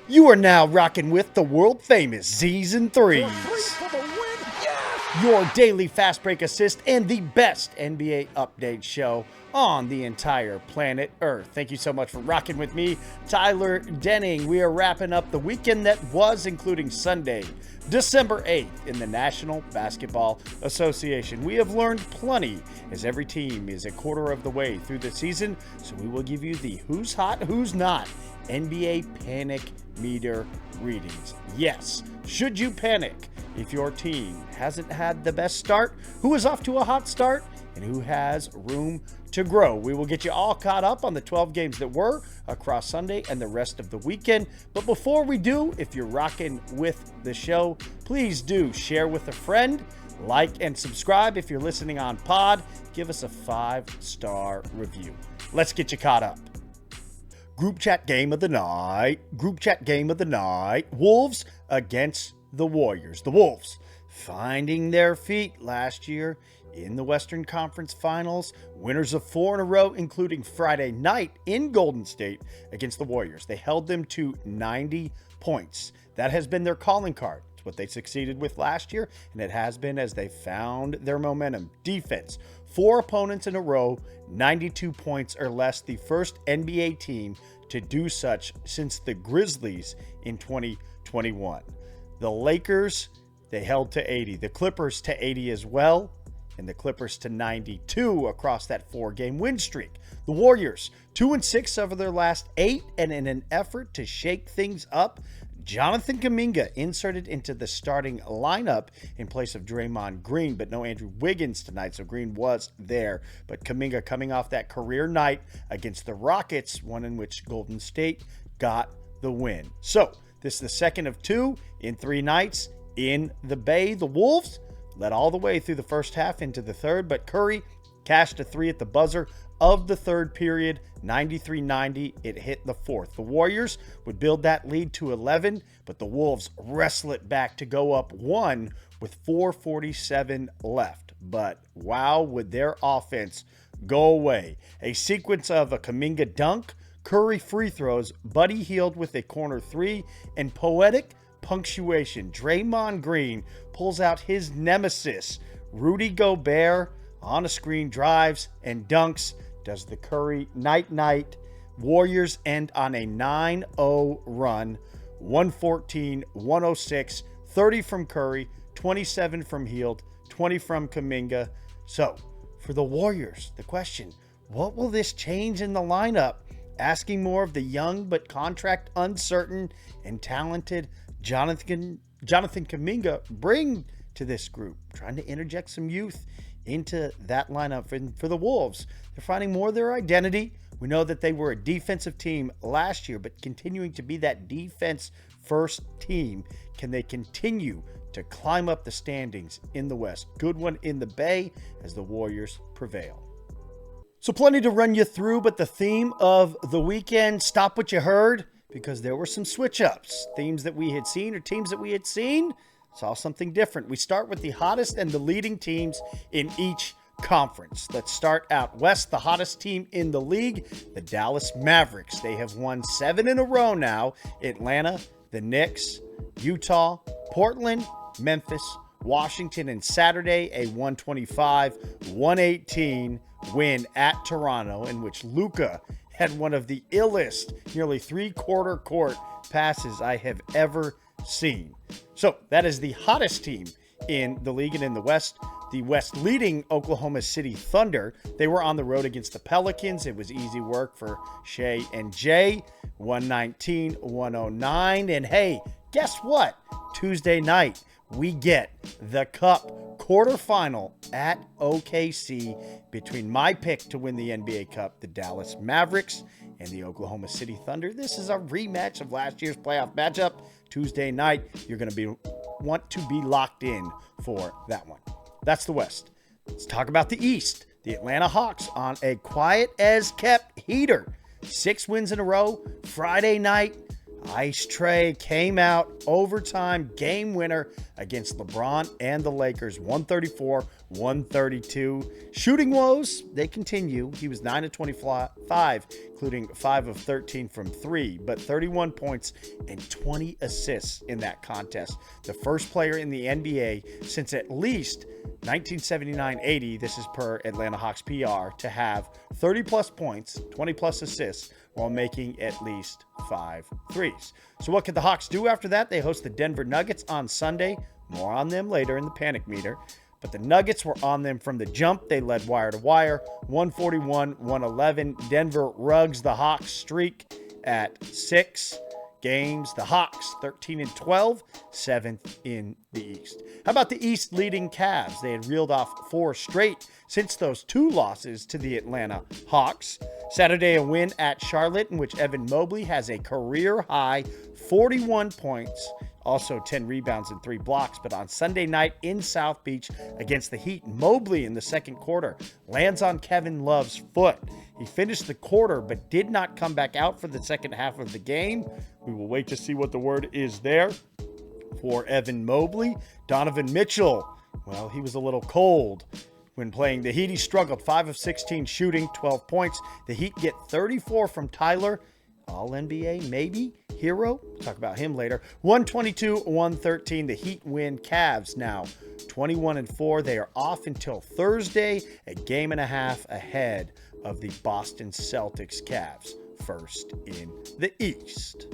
You are now rocking with the world famous Z's and Threes, your daily fast break assist and the best NBA update show on the entire planet Earth. Thank you so much for rocking with me, Tyler Denning. We are wrapping up the weekend that was, including Sunday, December 8th in the National Basketball Association. We have learned plenty as every team is a quarter of the way through the season, so we will give you the who's hot, who's not NBA panic meter readings. Yes, should you panic if your team hasn't had the best start, who is off to a hot start, and who has room to grow? We will get you all caught up on the 12 games that were across Sunday and the rest of the weekend. But before we do, if you're rocking with the show, please do share with a friend, like and subscribe. If you're listening on pod, give us a 5-star review. Let's get you caught up. Group chat game of the night. Wolves against the Warriors. The Wolves finding their feet last year in the Western Conference Finals. Winners of 4 in a row, including Friday night in Golden State against the Warriors. They held them to 90 points. That has been their calling card. It's what they succeeded with last year, and it has been as they found their momentum. Defense, 4 opponents in a row, 92 points or less. The first NBA team to do such since the Grizzlies in 2021. The Lakers, they held to 80. The Clippers to 80 as well, and the Clippers to 92 across that 4-game win streak. The Warriors, 2-6 over their last 8, and in an effort to shake things up, Jonathan Kuminga inserted into the starting lineup in place of Draymond Green, but no Andrew Wiggins tonight, so Green was there. But Kuminga coming off that career night against the Rockets, one in which Golden State got the win. So this is the second of 2 in 3 nights in the Bay. The Wolves led all the way through the first half into the third, but Curry cashed a 3 at the buzzer of the third period, 93-90. It hit the fourth. The Warriors would build that lead to 11, but the Wolves wrestle it back to go up 1 with 4:47 left. But wow, would their offense go away. A sequence of a Kuminga dunk, Curry free throws, Buddy Hield with a corner 3, and poetic punctuation. Draymond Green pulls out his nemesis, Rudy Gobert, on a screen, drives and dunks. Does the Curry night-night. Warriors end on a 9-0 run, 114-106, 30 from Curry, 27 from Hield, 20 from Kuminga. So, for the Warriors, the question, what will this change in the lineup? Asking more of the young but contract uncertain and talented Jonathan Kuminga bring to this group, trying to interject some youth into that lineup. And for the Wolves, they're finding more of their identity. We know that they were a defensive team last year, but continuing to be that defense-first team. Can they continue to climb up the standings in the West? Good one in the Bay as the Warriors prevail. So plenty to run you through, but the theme of the weekend, stop what you heard, because there were some switch-ups. Themes that we had seen or teams that we had seen saw something different. We start with the hottest and the leading teams in each conference. Let's start out west. The hottest team in the league, the Dallas Mavericks. They have won 7 in a row now. Atlanta, the Knicks, Utah, Portland, Memphis, Washington, and Saturday, a 125-118 win at Toronto, in which Luka had one of the illest, nearly 3/4 court passes I have ever seen. So that is the hottest team in the league. And in the West, the West leading Oklahoma City Thunder. They were on the road against the Pelicans. It was easy work for Shea and Jay, 119-109. And hey, guess what? Tuesday night, we get the Cup Quarterfinal at OKC between my pick to win the NBA Cup, the Dallas Mavericks, and the Oklahoma City Thunder. This is a rematch of last year's playoff matchup. Tuesday night, you're going to want to be locked in for that one. That's the West. Let's talk about the East. The Atlanta Hawks on a quiet as kept heater. 6 wins in a row. Friday night, Ice Trae came out overtime game winner against LeBron and the Lakers, 134-132. Shooting woes, they continue. He was 9 of 25, including 5 of 13 from 3, but 31 points and 20 assists in that contest. The first player in the NBA since at least 1979-80, this is per Atlanta Hawks PR, to have 30-plus points, 20-plus assists, while making at least 5 threes. So what could the Hawks do after that? They host the Denver Nuggets on Sunday. More on them later in the panic meter. But the Nuggets were on them from the jump. They led wire to wire, 141-111. Denver rugs the Hawks streak at 6 games. The Hawks 13-12, 7th in the East. How about the East leading Cavs? They had reeled off 4 straight since those 2 losses to the Atlanta Hawks. Saturday, a win at Charlotte in which Evan Mobley has a career-high 41 points, also 10 rebounds and 3 blocks. But on Sunday night in South Beach against the Heat, Mobley in the second quarter lands on Kevin Love's foot. He finished the quarter but did not come back out for the second half of the game. We will wait to see what the word is there for Evan Mobley. Donovan Mitchell, well, he was a little cold when playing the Heat. He struggled, 5 of 16 shooting, 12 points. The Heat get 34 from Tyler. All-NBA, maybe, hero. We'll talk about him later. 122-113. The Heat win. Cavs now 21-4. They are off until Thursday, a game and a half ahead of the Boston Celtics. Cavs first in the East.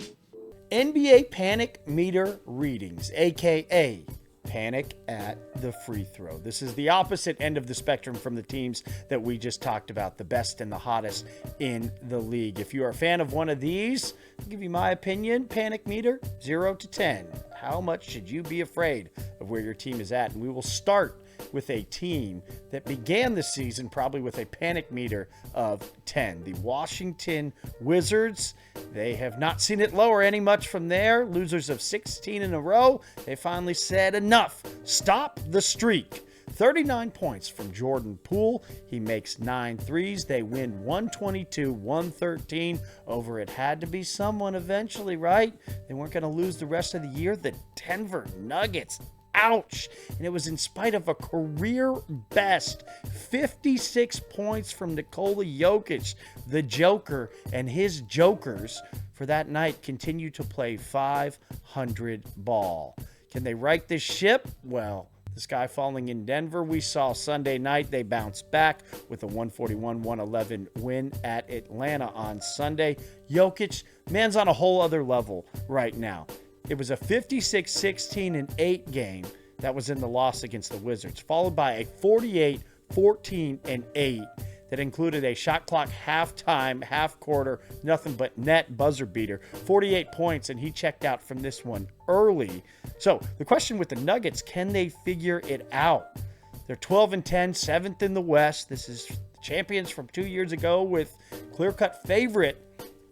NBA panic meter readings, a.k.a. panic at the free throw. This is the opposite end of the spectrum from the teams that we just talked about, the best and the hottest in the league. If you are a fan of one of these, I'll give you my opinion. Panic meter, 0 to 10. How much should you be afraid of where your team is at? And we will start with a team that began the season probably with a panic meter of 10. The Washington Wizards. They have not seen it lower any much from there. Losers of 16 in a row. They finally said enough. Stop the streak. 39 points from Jordan Poole. He makes 9 threes. They win 122-113 over it had to be someone eventually, right? They weren't going to lose the rest of the year. The Denver Nuggets. Ouch. And it was in spite of a career best 56 points from Nikola Jokic. The Joker and his Jokers for that night continue to play 500 ball. Can they right this ship? Well, the sky falling in Denver. We saw Sunday night they bounced back with a 141-111 win at Atlanta on Sunday. Jokic, man's on a whole other level right now. It was a 56-16-8 game that was in the loss against the Wizards, followed by a 48-14-8 that included a shot clock halftime, half quarter, nothing but net buzzer beater, 48 points, and he checked out from this one early. So the question with the Nuggets, can they figure it out? They're 12-10, 7th in the West. This is the champions from 2 years ago with clear-cut favorite.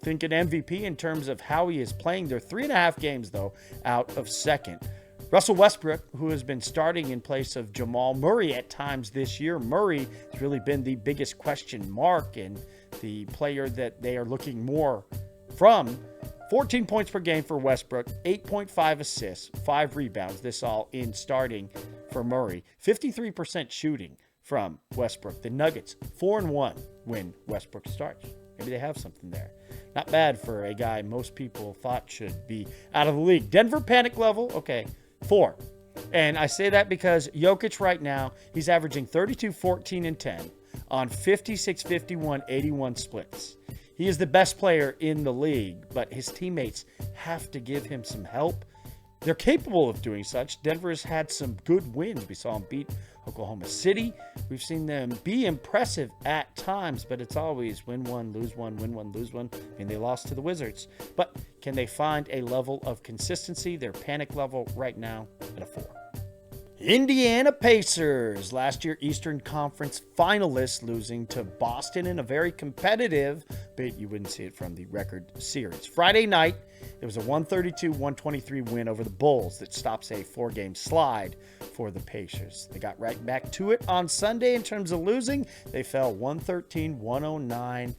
Think an MVP in terms of how he is playing. They're 3.5 games, though, out of second. Russell Westbrook, who has been starting in place of Jamal Murray at times this year. Murray has really been the biggest question mark and the player that they are looking more from. 14 points per game for Westbrook, 8.5 assists, 5 rebounds. This all in starting for Murray. 53% shooting from Westbrook. The Nuggets, 4-1 when Westbrook starts. Maybe they have something there. Not bad for a guy most people thought should be out of the league. Denver panic level, okay, 4. And I say that because Jokic right now, he's averaging 32, 14, and 10 on 56, 51, 81 splits. He is the best player in the league, but his teammates have to give him some help. They're capable of doing such. Denver has had some good wins. We saw them beat Oklahoma City. We've seen them be impressive at times, but it's always win one, lose one, win one, lose one. I mean, they lost to the Wizards. But can they find a level of consistency? Their panic level right now at a 4. Indiana Pacers, last year Eastern Conference finalists, losing to Boston in a very competitive, but you wouldn't see it from the record series. Friday night, it was a 132-123 win over the Bulls that stops a 4-game slide for the Pacers. They got right back to it on Sunday in terms of losing. They fell 113-109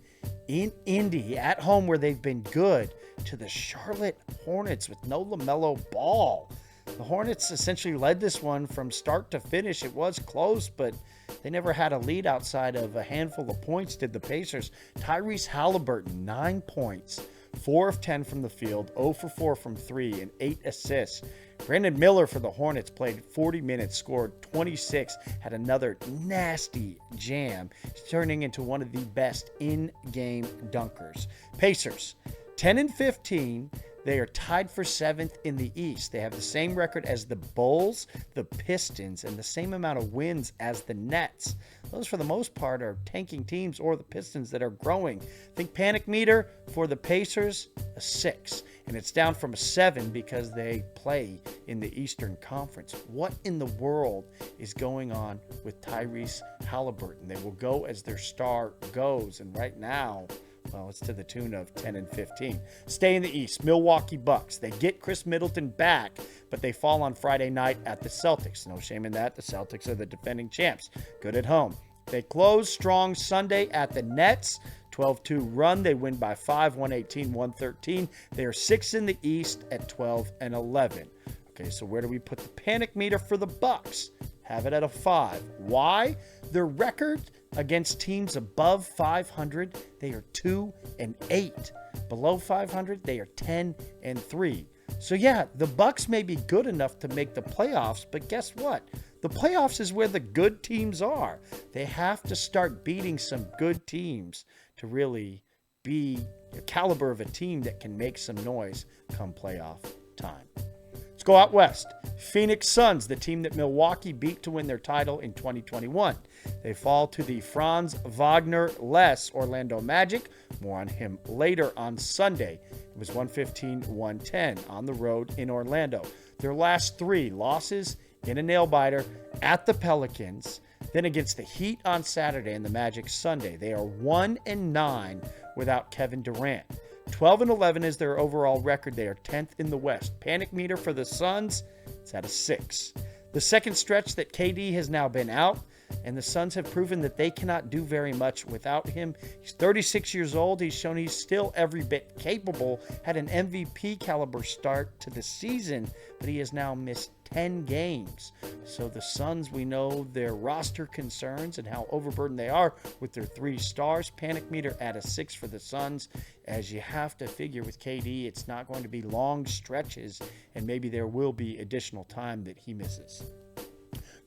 in Indy at home where they've been good to the Charlotte Hornets with no LaMelo Ball. The Hornets essentially led this one from start to finish. It was close, but they never had a lead outside of a handful of points, did the Pacers. Tyrese Halliburton, 9 points, 4 of 10 from the field, 0 for 4 from 3, and 8 assists. Brandon Miller for the Hornets played 40 minutes, scored 26, had another nasty jam, turning into one of the best in-game dunkers. Pacers, 10-15. They are tied for 7th in the East. They have the same record as the Bulls, the Pistons, and the same amount of wins as the Nets. Those, for the most part, are tanking teams or the Pistons that are growing. I think panic meter for the Pacers, a 6. And it's down from a 7 because they play in the Eastern Conference. What in the world is going on with Tyrese Halliburton? They will go as their star goes. And right now, well, it's to the tune of 10-15. Stay in the East. Milwaukee Bucks. They get Chris Middleton back, but they fall on Friday night at the Celtics. No shame in that. The Celtics are the defending champs. Good at home. They close strong Sunday at the Nets. 12-2 run. They win by 5, 118-113. They are 6th in the East at 12-11. Okay, so where do we put the panic meter for the Bucks? Have it at a 5. Why? Their record against teams above 500, they are 2-8. Below 500, they are 10-3. So yeah, the Bucks may be good enough to make the playoffs, but guess what? The playoffs is where the good teams are. They have to start beating some good teams to really be the caliber of a team that can make some noise come playoff time. Let's go out west. Phoenix Suns, the team that Milwaukee beat to win their title in 2021. They fall to the Franz Wagner-less Orlando Magic. More on him later on Sunday. It was 115-110 on the road in Orlando. Their last 3 losses in a nail-biter at the Pelicans, then against the Heat on Saturday and the Magic Sunday. They are 1-9 without Kevin Durant. 12-11 is their overall record. They are 10th in the West. Panic meter for the Suns, it's at a 6. The second stretch that KD has now been out, and the Suns have proven that they cannot do very much without him. He's 36 years old. He's shown he's still every bit capable. Had an MVP caliber start to the season, but he has now missed 10 games. So the Suns, we know their roster concerns and how overburdened they are with their 3 stars. Panic meter at a 6 for the Suns, as you have to figure with KD, it's not going to be long stretches, and maybe there will be additional time that he misses.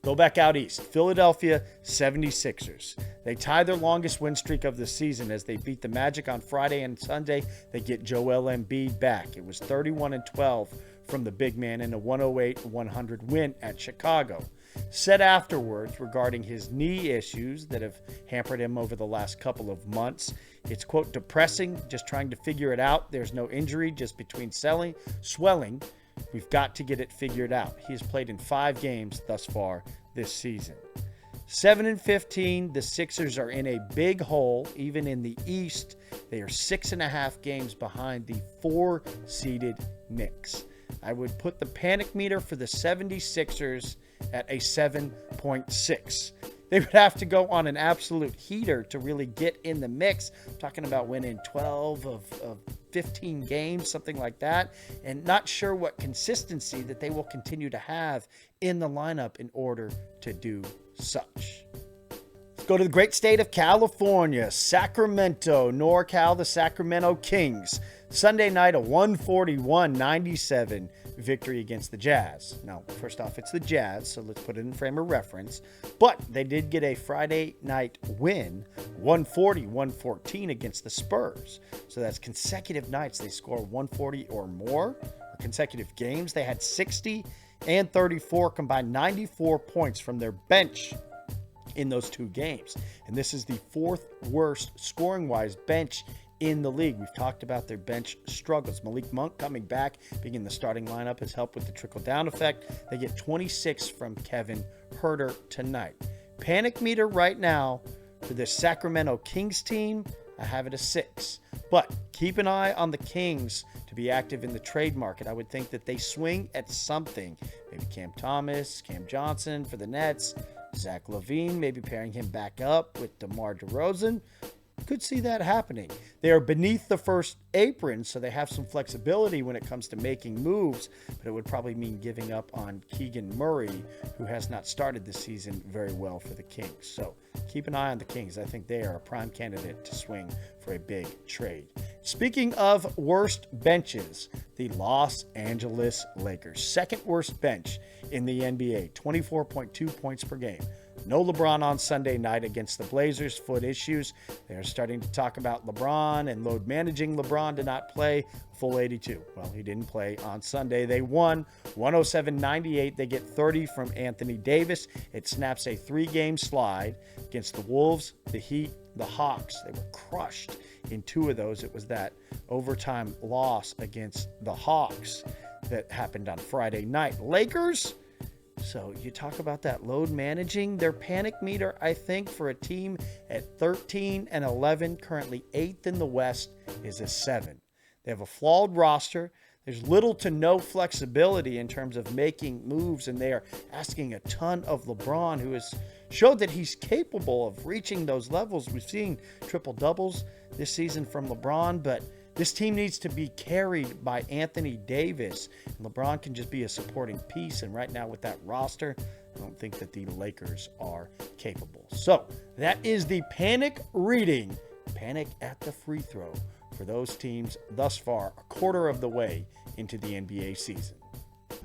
Go back out east. Philadelphia 76ers. They tie their longest win streak of the season as they beat the Magic on Friday and Sunday. They get Joel Embiid back. It was 31-12 from the big man in a 108-100 win at Chicago. Said afterwards regarding his knee issues that have hampered him over the last couple of months, it's, quote, depressing, just trying to figure it out. There's no injury, just between swelling. We've got to get it figured out. He has played in 5 games thus far this season. 7-15, the Sixers are in a big hole. Even in the East, they are 6.5 games behind the 4-seeded Knicks. I would put the panic meter for the 76ers at a 7.6. They would have to go on an absolute heater to really get in the mix. I'm talking about winning 12 of 15 games, something like that, and not sure what consistency that they will continue to have in the lineup in order to do such. Let's go to the great state of California. Sacramento, NorCal, the Sacramento Kings. Sunday night, a 141-97 victory against the Jazz. Now, first off, it's the Jazz, so let's put it in frame of reference. But they did get a Friday night win, 140-114 against the Spurs. So that's consecutive nights they score 140 or more, or consecutive games. They had 60 and 34 combined 94 points from their bench in those 2 games. And this is the 4th worst scoring-wise bench in the league. We've talked about their bench struggles. Malik Monk coming back, being in the starting lineup, has helped with the trickle-down effect. They get 26 from Kevin Huerter tonight. Panic meter right now for the Sacramento Kings team, I have it a 6. But keep an eye on the Kings to be active in the trade market. I would think that they swing at something. Maybe Cam Thomas, Cam Johnson for the Nets, Zach LaVine, maybe pairing him back up with DeMar DeRozan. could see that happening. They are beneath the first apron, so they have some flexibility when it comes to making moves, but it would probably mean giving up on Keegan Murray, who has not started the season very well for the Kings. So keep an eye on the Kings. I think they are a prime candidate to swing for a big trade. Speaking of worst benches, the Los Angeles Lakers, second worst bench in the NBA, 24.2 points per game. No LeBron on Sunday night against the Blazers, foot issues. They're starting to talk about LeBron and load managing LeBron to not play full 82. Well, he didn't play on Sunday. They won 107-98. They get 30 from Anthony Davis. It snaps a 3-game slide against the Wolves, the Heat, the Hawks. They were crushed in 2 of those. It was that overtime loss against the Hawks that happened on Friday night. Lakers, so you talk about that load managing. Their panic meter, I think, for a team at 13-11, currently 8th in the West, is a 7. They have a flawed roster. There's little to no flexibility in terms of making moves, and they are asking a ton of LeBron, who has showed that he's capable of reaching those levels. We've seen triple-doubles this season from LeBron, but this team needs to be carried by Anthony Davis. LeBron can just be a supporting piece, and right now with that roster, I don't think that the Lakers are capable. So that is the panic reading, panic at the free throw for those teams thus far, a quarter of the way into the NBA season.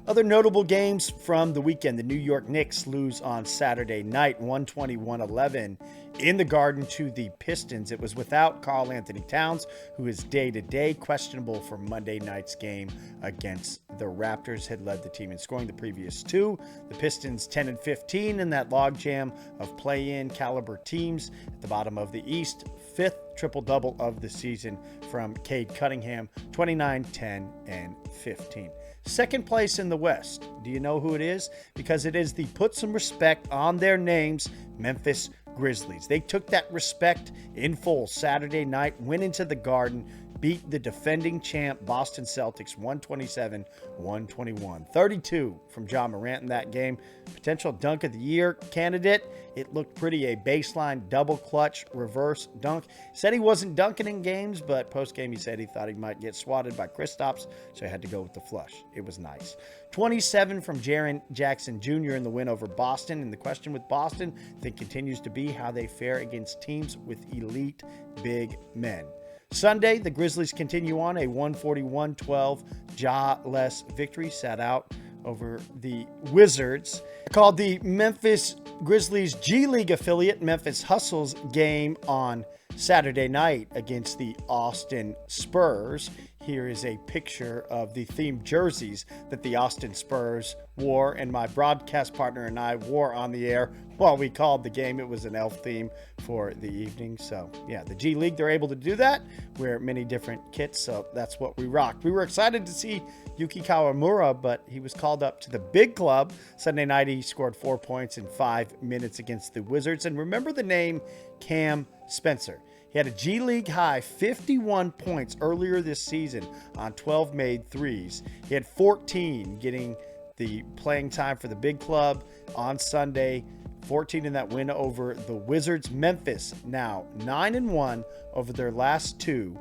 Other notable games from the weekend. The New York Knicks lose on Saturday night, 121-11 in the Garden to the Pistons. It was without Karl Anthony Towns, who is day-to-day questionable for Monday night's game against the Raptors. Had led the team in scoring the previous 2. The Pistons 10-15 in that logjam of play-in caliber teams at the bottom of the East. 5th triple-double of the season from Cade Cunningham, 29, 10, and 15. Second place in the West. Do you know who it is? Because it is the put some respect on their names, Memphis Grizzlies. They took that respect in full Saturday night, went into the Garden, beat the defending champ Boston Celtics 127-121. 32 from Ja Morant in that game. Potential dunk of the year candidate. It looked pretty, a baseline double clutch reverse dunk. Said he wasn't dunking in games, but post-game he said he thought he might get swatted by Kristaps, so he had to go with the flush. It was nice. 27 from Jaren Jackson Jr. in the win over Boston. And the question with Boston, I think, continues to be how they fare against teams with elite big men. Sunday, the Grizzlies continue on a 141-12 Ja-less victory, sat out over the Wizards. Called the Memphis Grizzlies G League affiliate Memphis Hustles game on Saturday night against the Austin Spurs. Here is a picture of the themed jerseys that the Austin Spurs wore, and my broadcast partner and I wore on the air while we called the game. It was an elf theme for the evening. So yeah, the G League, they're able to do that. Wear many different kits, so that's what we rocked. We were excited to see Yuki Kawamura, but he was called up to the big club. Sunday night, he scored 4 points in 5 minutes against the Wizards. And remember the name Cam Spencer. He had a G League high 51 points earlier this season on 12 made threes. He had 14 getting the playing time for the big club on Sunday. 14 in that win over the Wizards. Memphis now 9-1 over their last 2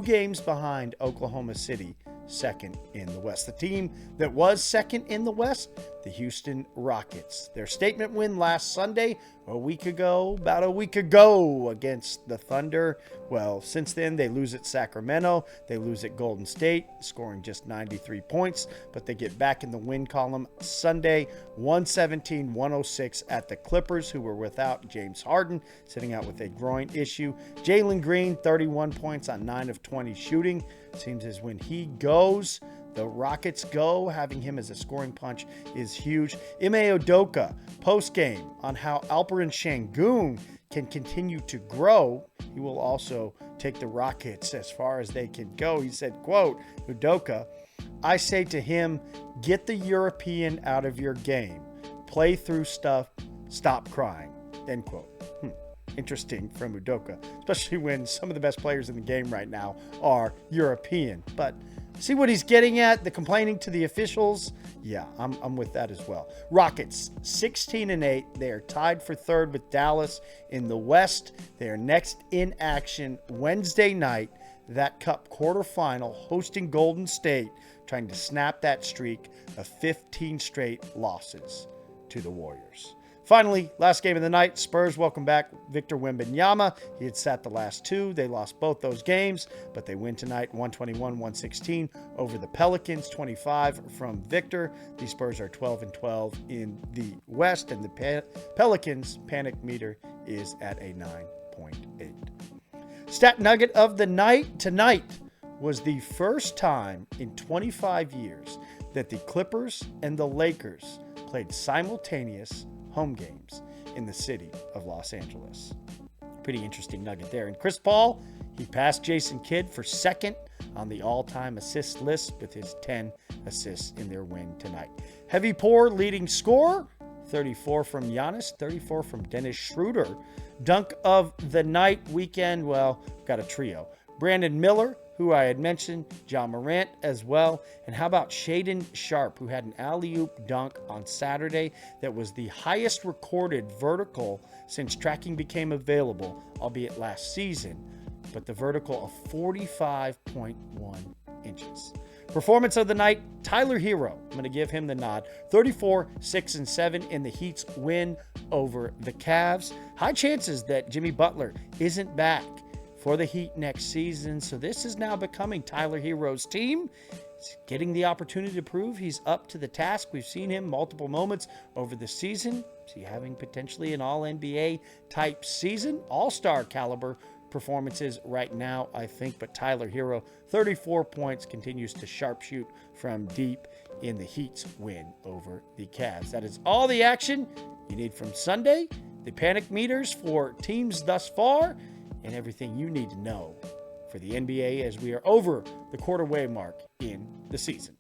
games behind Oklahoma City, second in the West. The team that was second in the West, the Houston Rockets. Their statement win last Sunday, about a week ago against the Thunder. Well, since then, they lose at Sacramento. They lose at Golden State, scoring just 93 points, but they get back in the win column Sunday, 117-106 at the Clippers, who were without James Harden, sitting out with a groin issue. Jalen Green, 31 points on 9 of 20 shooting. Seems as when he goes, the Rockets go. Having him as a scoring punch is huge. Ime Udoka, post-game on how Alperen Şengün can continue to grow. He will also take the Rockets as far as they can go. He said, quote, Udoka, I say to him, get the European out of your game. Play through stuff. Stop crying. End quote. Interesting from Udoka, especially when some of the best players in the game right now are European. But See what he's getting at? The complaining to the officials? Yeah, I'm with that as well. Rockets, 16-8. They are tied for third with Dallas in the West. They are next in action Wednesday night. That Cup quarterfinal hosting Golden State, trying to snap that streak of 15 straight losses to the Warriors. Finally, last game of the night, Spurs welcome back Victor Wembanyama. He had sat the last two. They lost both those games, but they win tonight 121-116 over the Pelicans, 25 from Victor. The Spurs are 12-12 in the West, and the Pelicans' panic meter is at a 9.8. Stat nugget of the night tonight was the first time in 25 years that the Clippers and the Lakers played simultaneous home games in the city of Los Angeles. Pretty interesting nugget there. And Chris Paul, he passed Jason Kidd for second on the all-time assist list with his 10 assists in their win tonight. Heavy pour leading scorer, 34 from Giannis, 34 from Dennis Schroeder. Dunk of the night weekend, well, got a trio. Brandon Miller, who I had mentioned, John Morant as well. And how about Shaedon Sharpe, who had an alley-oop dunk on Saturday that was the highest recorded vertical since tracking became available, albeit last season, but the vertical of 45.1 inches. Performance of the night, Tyler Hero. I'm going to give him the nod. 34, 6, and 7 in the Heat's win over the Cavs. High chances that Jimmy Butler isn't back for the Heat next season. So this is now becoming Tyler Hero's team. He's getting the opportunity to prove he's up to the task. We've seen him multiple moments over the season. Is he having potentially an all-NBA type season? All-star caliber performances right now, I think. But Tyler Hero, 34 points, continues to sharpshoot from deep in the Heat's win over the Cavs. That is all the action you need from Sunday. The panic meters for teams thus far, and everything you need to know for the NBA as we are over the quarter wave mark in the season.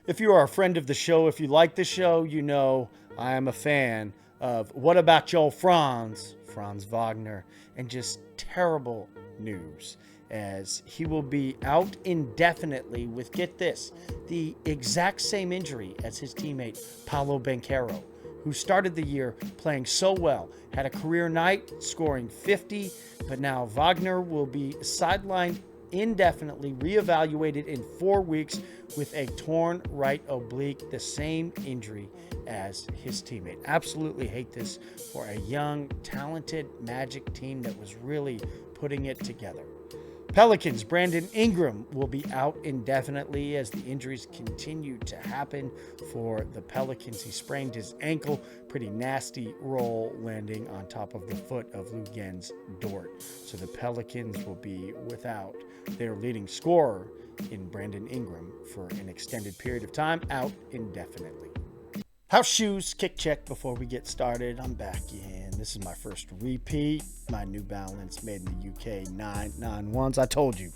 If you are a friend of the show, if you like the show, you know I am a fan of What About Your Franz Wagner, and just terrible news as he will be out indefinitely with, get this, the exact same injury as his teammate Paolo Banchero, who started the year playing so well, had a career night scoring 50, but now Wagner will be sidelined indefinitely, reevaluated in 4 weeks with a torn right oblique, the same injury as his teammate. Absolutely hate this for a young, talented Magic team that was really putting it together. Pelicans, Brandon Ingram will be out indefinitely as the injuries continue to happen for the Pelicans. He sprained his ankle, pretty nasty roll landing on top of the foot of Lou Gent's Dort. So the Pelicans will be without their leading scorer in Brandon Ingram for an extended period of time, out indefinitely. House shoes, kick check before we get started. I'm back in. This is my first repeat. My New Balance made in the UK 991s. I told you,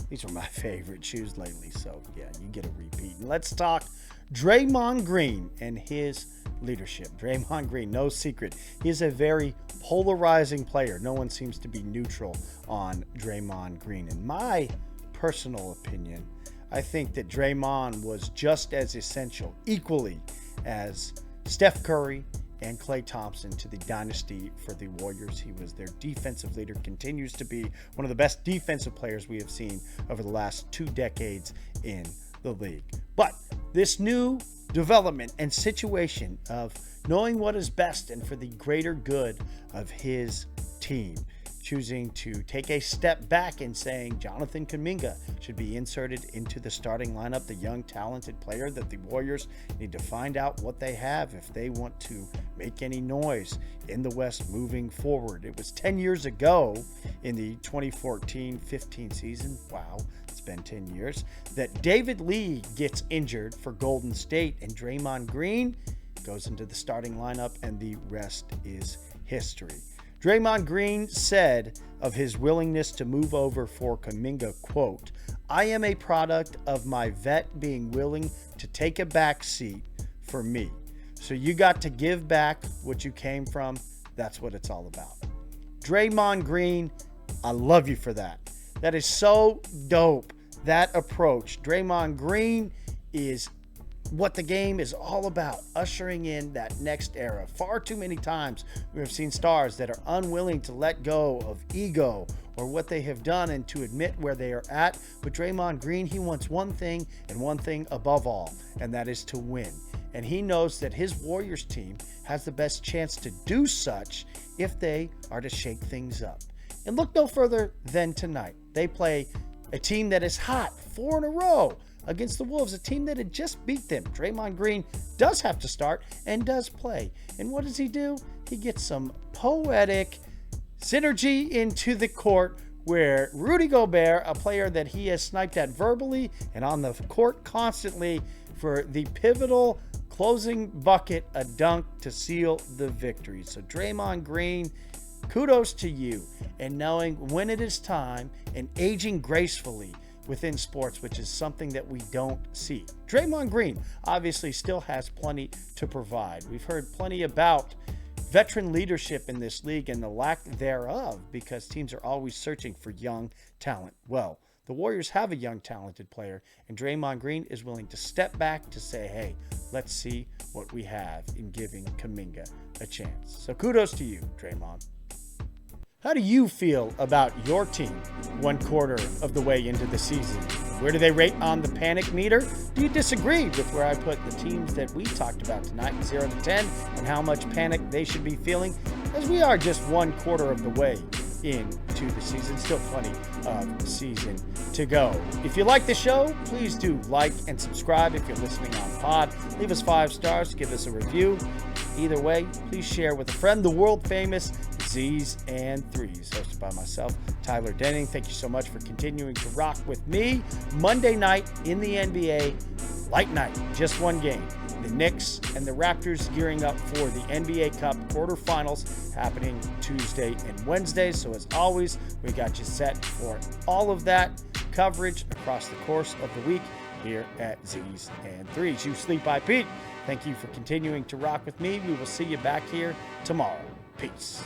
these are my favorite shoes lately. So yeah, you get a repeat. And let's talk Draymond Green and his leadership. Draymond Green, no secret, he is a very polarizing player. No one seems to be neutral on Draymond Green. In my personal opinion, I think that Draymond was just as essential, equally as Steph Curry and Klay Thompson to the dynasty for the Warriors. He was their defensive leader, continues to be one of the best defensive players we have seen over the last 2 decades in the league. But this new development and situation of knowing what is best and for the greater good of his team, choosing to take a step back and saying Jonathan Kuminga should be inserted into the starting lineup, the young, talented player that the Warriors need to find out what they have if they want to make any noise in the West moving forward. It was 10 years ago in the 2014-15 season, wow, it's been 10 years, that David Lee gets injured for Golden State and Draymond Green goes into the starting lineup, and the rest is history. Draymond Green said of his willingness to move over for Kuminga, quote, "I am a product of my vet being willing to take a back seat for me. So you got to give back what you came from. That's what it's all about." Draymond Green, I love you for that. That is so dope that approach. Draymond Green is what the game is all about, ushering in that next era. Far too many times we have seen stars that are unwilling to let go of ego or what they have done and to admit where they are at. But Draymond Green, he wants one thing and one thing above all, and that is to win. And he knows that his Warriors team has the best chance to do such if they are to shake things up. And look no further than tonight. They play a team that is hot 4 in a row against the Wolves, a team that had just beat them. Draymond Green does have to start and does play. And what does he do? He gets some poetic synergy into the court where Rudy Gobert, a player that he has sniped at verbally and on the court constantly for the pivotal closing bucket, a dunk to seal the victory. So Draymond Green, kudos to you, and knowing when it is time and aging gracefully within sports, which is something that we don't see. Draymond Green obviously still has plenty to provide. We've heard plenty about veteran leadership in this league and the lack thereof because teams are always searching for young talent. Well, the Warriors have a young, talented player, and Draymond Green is willing to step back to say, hey, let's see what we have in giving Kuminga a chance. So kudos to you, Draymond. How do you feel about your team 1/4 of the way into the season? Where do they rate on the panic meter? Do you disagree with where I put the teams that we talked about tonight, 0 to 10, and how much panic they should be feeling? As we are just 1/4 of the way into the season, still plenty of season to go. If you like the show, please do like and subscribe. If you're listening on pod, leave us 5 stars, give us a review. Either way, please share with a friend. The world famous Z's and Threes, hosted by myself, Tyler Denning. Thank you so much for continuing to rock with me. Monday night in the NBA, light night, just one game. The Knicks and the Raptors gearing up for the NBA Cup Quarterfinals happening Tuesday and Wednesday. So as always, we got you set for all of that coverage across the course of the week here at Z's and Threes. You Sleep by Pete. Thank you for continuing to rock with me. We will see you back here tomorrow. Peace.